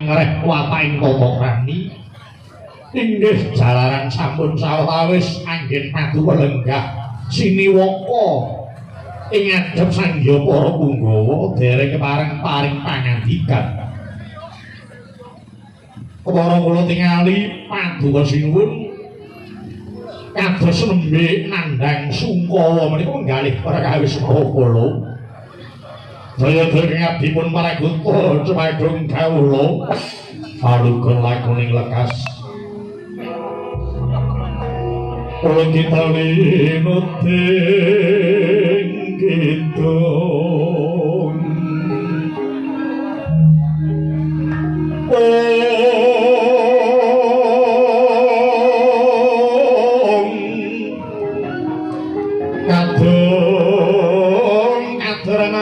ngrek wapaing tata rani inggih jalaran sampun sawetawis anggen paduka lenggah siniwaka ing ngadhep sangya para punggawa dereng kepareng-paring pangandikan para kula tingali paduka sinuwun kados nembe nandhang sungkawa menika menggalih prakawis kala saya dhereng abdipun paraguta cemagung kawula aluga lakuning lekas kula kita linuting kidung kadung kadang